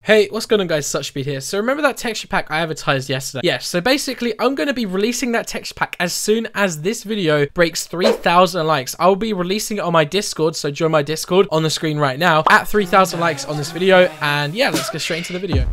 Hey, what's going on guys, SuchSpeed here. So remember that texture pack I advertised yesterday? Yes, so basically I'm going to be releasing that texture pack as soon as this video breaks 3,000 likes. I'll be releasing it on my Discord, so join my Discord on the screen right now at 3,000 likes on this video. And yeah, let's get straight into the video.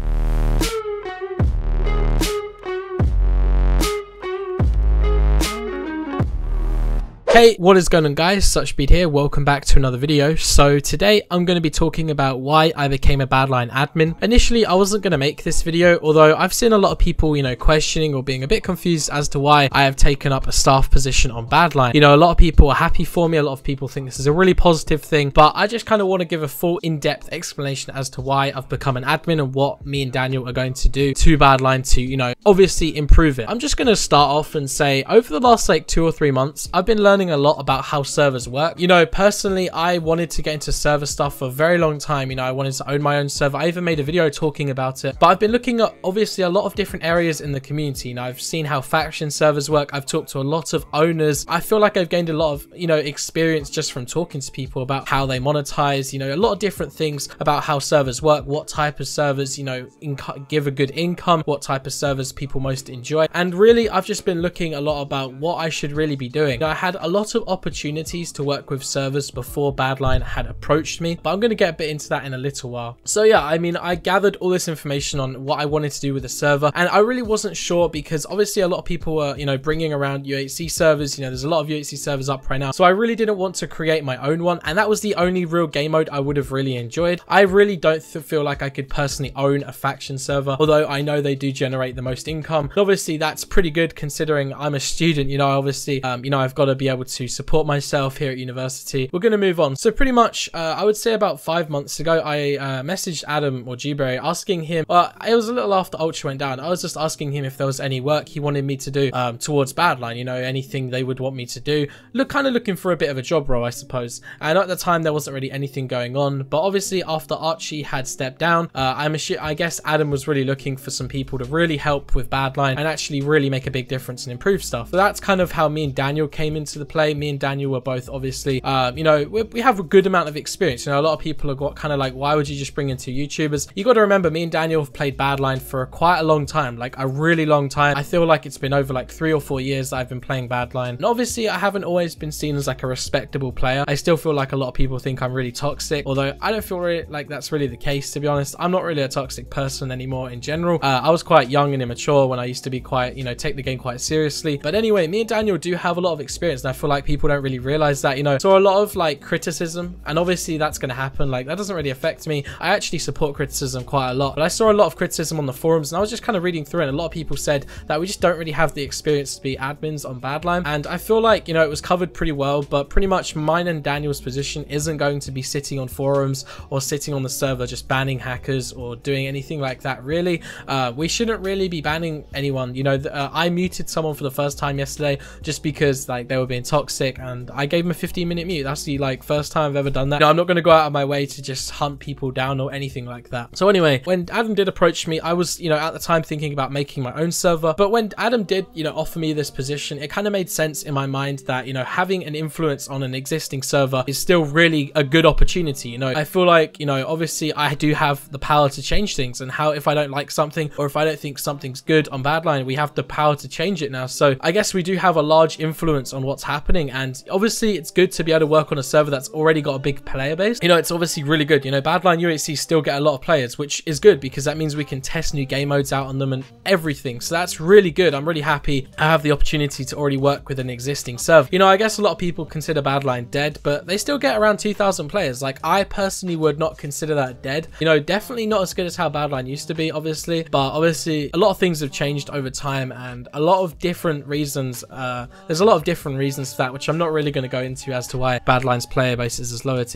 Hey, what is going on guys, SuchSpeed here, welcome back to another video. So today I'm going to be talking about why I became a Badlion admin. Initially I wasn't going to make this video, although I've seen a lot of people, questioning or being a bit confused as to why I have taken up a staff position on Badlion. A lot of people are happy for me, a lot of people think this is a really positive thing, but I just kind of want to give a full in-depth explanation as to why I've become an admin and what me and Daniel are going to do to Badlion to, obviously improve it. I'm just going to start off and say over the last like 2 or 3 months, I've been learning a lot about how servers work. Personally, I wanted to get into server stuff for a very long time. I wanted to own my own server. I even made a video talking about it, but I've been looking at obviously a lot of different areas in the community. I've seen how faction servers work. I've talked to a lot of owners. I feel like I've gained a lot of, experience just from talking to people about how they monetize, a lot of different things about how servers work, what type of servers, give a good income, what type of servers people most enjoy. And really, I've just been looking a lot about what I should really be doing. I had a lot of opportunities to work with servers before Badlion had approached me, but I'm going to get a bit into that in a little while. So yeah, I gathered all this information on what I wanted to do with the server, and I really wasn't sure because obviously a lot of people were, bringing around UHC servers. There's a lot of UHC servers up right now, so I really didn't want to create my own one, and that was the only real game mode I would have really enjoyed. I really don't feel like I could personally own a faction server, although I know they do generate the most income. And obviously that's pretty good considering I'm a student. Obviously I've got to be able to support myself here at university. We're going to move on. So pretty much I would say about 5 months ago I messaged Adam or Gberry asking him, it was a little after Ultra went down, I was just asking him if there was any work he wanted me to do towards Badlion, anything they would want me to do. Kind of looking for a bit of a job role, I suppose. And at the time there wasn't really anything going on, but obviously after Archie had stepped down, I guess Adam was really looking for some people to really help with Badlion and actually really make a big difference and improve stuff. So that's kind of how me and Daniel came into the play. Me and Daniel were both obviously, we have a good amount of experience. A lot of people have got kind of like, why would you just bring in 2 YouTubers? You got to remember, me and Daniel have played Badlion for quite a long time, like a really long time. I feel like it's been over like 3 or 4 years that I've been playing Badlion. And obviously I haven't always been seen as like a respectable player. I still feel like a lot of people think I'm really toxic, although I don't feel really like that's really the case, to be honest. I'm not really a toxic person anymore in general. I was quite young and immature when I used to be quite, take the game quite seriously. But anyway, me and Daniel do have a lot of experience, and I feel like people don't really realize that, so a lot of like criticism, and obviously that's going to happen. Like, that doesn't really affect me. I actually support criticism quite a lot, but I saw a lot of criticism on the forums, and I was just kind of reading through it, and a lot of people said that we just don't really have the experience to be admins on Badlion. And I feel like, it was covered pretty well, but pretty much mine and Daniel's position isn't going to be sitting on forums or sitting on the server just banning hackers or doing anything like that, really. We shouldn't really be banning anyone. I muted someone for the first time yesterday just because like they were being toxic, and I gave them a 15-minute mute. That's the first time I've ever done that. I'm not going to go out of my way to just hunt people down or anything like that. So anyway, when Adam did approach me, I was at the time thinking about making my own server, but when Adam did offer me this position, it kind of made sense in my mind that having an influence on an existing server is still really a good opportunity. I feel like obviously I do have the power to change things, and how if I don't like something or if I don't think something's good on Badlion, we have the power to change it now. So I guess we do have a large influence on what's happening, and obviously it's good to be able to work on a server that's already got a big player base. It's obviously really good. Badlion UHC still get a lot of players, which is good because that means we can test new game modes out on them and everything. So that's really good. I'm really happy I have the opportunity to already work with an existing server. I guess a lot of people consider Badlion dead, but they still get around 2,000 players. Like, I personally would not consider that dead. Definitely not as good as how Badlion used to be, obviously, but obviously a lot of things have changed over time, and a lot of different reasons. There's a lot of different reasons for that, which I'm not really going to go into as to why Badlion's player base is as low as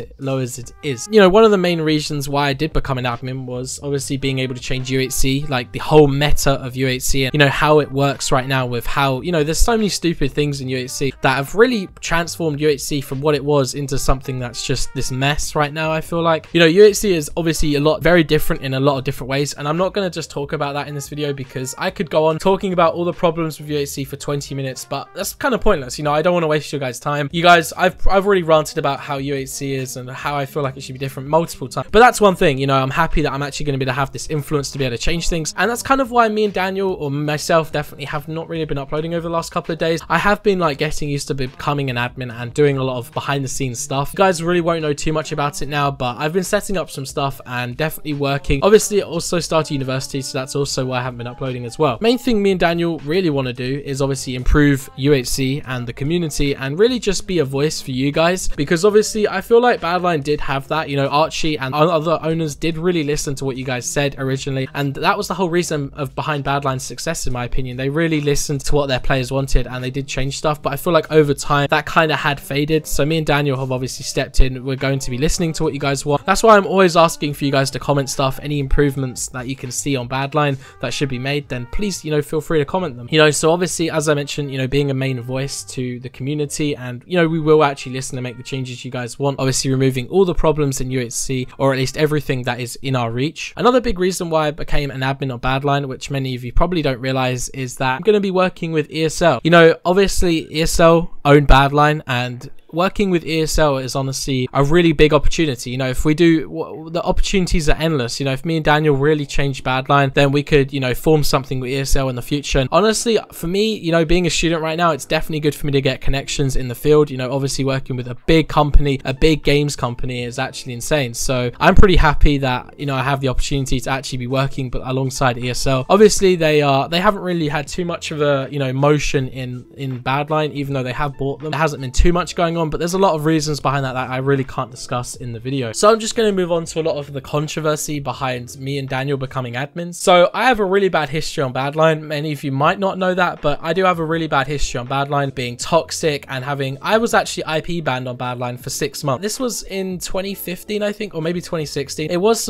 it is. One of the main reasons why I did become an admin was obviously being able to change UHC, like the whole meta of UHC, and how it works right now with how, there's so many stupid things in UHC that have really transformed UHC from what it was into something that's just this mess right now. I feel like, UHC is obviously very different in a lot of different ways, and I'm not going to just talk about that in this video because I could go on talking about all the problems with UHC for 20 minutes, but that's kind of pointless. I don't want to waste your guys' time. You guys, I've already ranted about how UHC is and how I feel like it should be different multiple times. But that's one thing, you know, I'm happy that I'm actually going to be able to have this influence to be able to change things. And that's kind of why me and Daniel, or myself, definitely have not really been uploading over the last couple of days. I have been like getting used to becoming an admin and doing a lot of behind the scenes stuff. You guys really won't know too much about it now, but I've been setting up some stuff and definitely working. Obviously, I also started university, so that's also why I haven't been uploading as well. Main thing me and Daniel really want to do is obviously improve UHC and the community and really just be a voice for you guys, because obviously I feel like Badlion did have that, you know, Archie and other owners did really listen to what you guys said originally, and that was the whole reason behind Badlion's success in my opinion. They really listened to what their players wanted and they did change stuff, but I feel like over time that kind of had faded. So me and Daniel have obviously stepped in. We're going to be listening to what you guys want. That's why I'm always asking for you guys to comment stuff, any improvements that you can see on Badlion that should be made, then please, you know, feel free to comment them. You know, so obviously, as I mentioned, you know, being a main voice to the community, and you know, we will actually listen and make the changes you guys want, obviously removing all the problems in UHC, or at least everything that is in our reach. Another big reason why I became an admin on Badlion, which many of you probably don't realize, is that I'm going to be working with ESL. You know, obviously ESL own Badlion, and working with ESL is honestly a really big opportunity. You know, if we do, the opportunities are endless. You know, if me and Daniel really change Badlion, then we could, you know, form something with ESL in the future. And honestly, for me, you know, being a student right now, it's definitely good for me to get connections in the field. You know, obviously working with a big company, a big games company, is actually insane. So I'm pretty happy that, you know, I have the opportunity to actually be working but alongside ESL. Obviously, they haven't really had too much of a, you know, motion in Badlion, even though they have bought them. There hasn't been too much going on, but there's a lot of reasons behind that I really can't discuss in the video. So I'm just going to move on to a lot of the controversy behind me and Daniel becoming admins. So I have a really bad history on Badlion. Many of you might not know that, but I do have a really bad history on Badlion, being toxic and I was actually IP banned on Badlion for 6 months. This was in 2015, I think, or maybe 2016. I think it was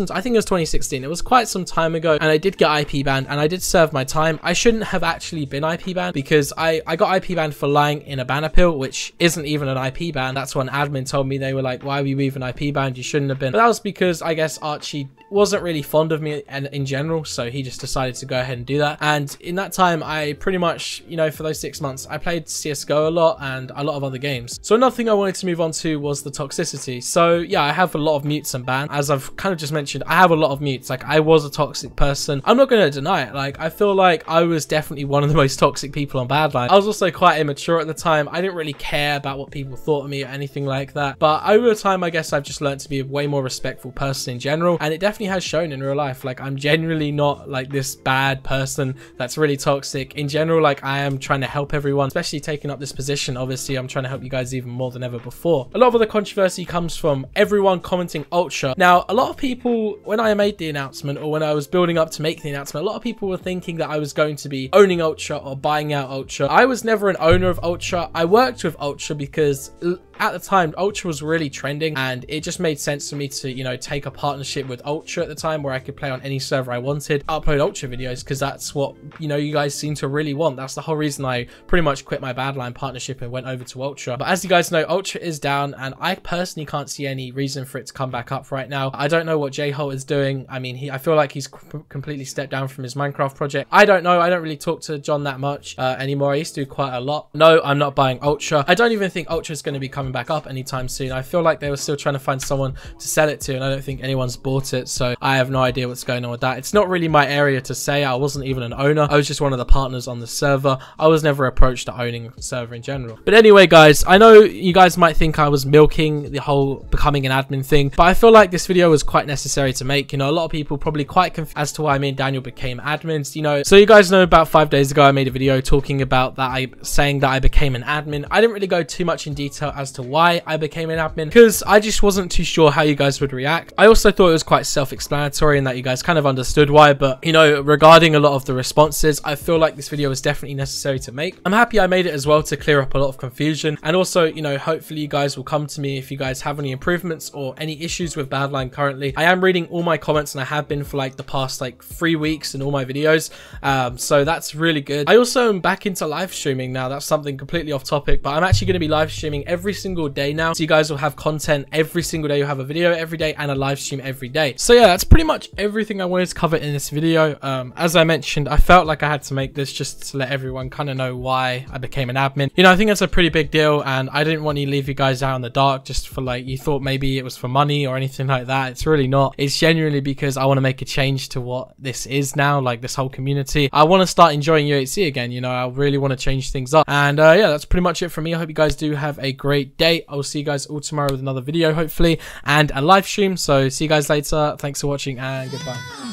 2016. It was quite some time ago, and I did get IP banned and I did serve my time. I shouldn't have actually been IP banned, because I got IP banned for lying in a ban appeal, which isn't even an IP ban. That's when admin told me, they were like, why were you even IP banned? You shouldn't have been. But that was because I guess Archie wasn't really fond of me and in general, so he just decided to go ahead and do that. And in that time, I pretty much, you know, for those 6 months, I played CSGO a lot and a lot of other games. So another thing I wanted to move on to was the toxicity. So yeah, I have a lot of mutes and bans. As I've kind of just mentioned, I have a lot of mutes. Like, I was a toxic person. I'm not going to deny it. Like, I feel like I was definitely one of the most toxic people on Badlion. I was also quite immature at the time. I didn't really care about what people thought of me or anything like that. But over time, I guess I've just learned to be a way more respectful person in general, and it definitely has shown in real life. Like, I'm genuinely not like this bad person that's really toxic. In general, like, I am trying to help everyone, especially taking up this position. Obviously, I'm trying to help you guys even more than ever before. A lot of the controversy comes from everyone commenting Ultra. Now, a lot of people, when I made the announcement, or when I was building up to make the announcement, a lot of people were thinking that I was going to be owning Ultra or buying out Ultra. I was never an owner of Ultra. I worked with Ultra because at the time, Ultra was really trending, and it just made sense for me to, you know, take a partnership with Ultra at the time, where I could play on any server I wanted, upload Ultra videos, because that's what, you know, you guys seem to really want. That's the whole reason I pretty much quit my Badlion partnership and went over to Ultra. But as you guys know, Ultra is down, and I personally can't see any reason for it to come back up right now. I don't know what J-Holt is doing. I mean, I feel like he's completely stepped down from his Minecraft project. I don't know. I don't really talk to John that much anymore. I used to do quite a lot. No, I'm not buying Ultra. I don't even think Ultra is going to be coming back up anytime soon. I feel like they were still trying to find someone to sell it to, and I don't think anyone's bought it, so I have no idea what's going on with that. It's not really my area to say. I wasn't even an owner. I was just one of the partners on the server. I was never approached to owning a server in general. But anyway, guys, I know you guys might think I was milking the whole becoming an admin thing, but I feel like this video was quite necessary to make. You know, a lot of people probably quite confused as to why me and Daniel became admins, you know. So you guys know, about 5 days ago, I made a video talking about that, saying that I became an admin. I didn't really go too much in detail as to why I became an admin, because I just wasn't too sure how you guys would react. I also thought it was quite self-explanatory and that you guys kind of understood why, but you know, regarding a lot of the responses, I feel like this video was definitely necessary to make. I'm happy I made it as well to clear up a lot of confusion, and also, you know, hopefully you guys will come to me if you guys have any improvements or any issues with Badlion currently. I am reading all my comments, and I have been for like the past like 3 weeks in all my videos, so that's really good. I also am back into live streaming now. That's something completely off topic, but I'm actually going to be live streaming every single day now. So you guys will have content every single day. You'll have a video every day and a live stream every day. So yeah, that's pretty much everything I wanted to cover in this video. As I mentioned, I felt like I had to make this just to let everyone kind of know why I became an admin. You know, I think it's a pretty big deal, and I didn't want to leave you guys out in the dark just for like, you thought maybe it was for money or anything like that. It's really not. It's genuinely because I want to make a change to what this is now, like this whole community. I want to start enjoying UHC again. You know, I really want to change things up. And yeah, that's pretty much it from me. I hope you guys do have a great day. I will see you guys all tomorrow with another video, hopefully, and a live stream. So see you guys later. Thanks for watching, and goodbye.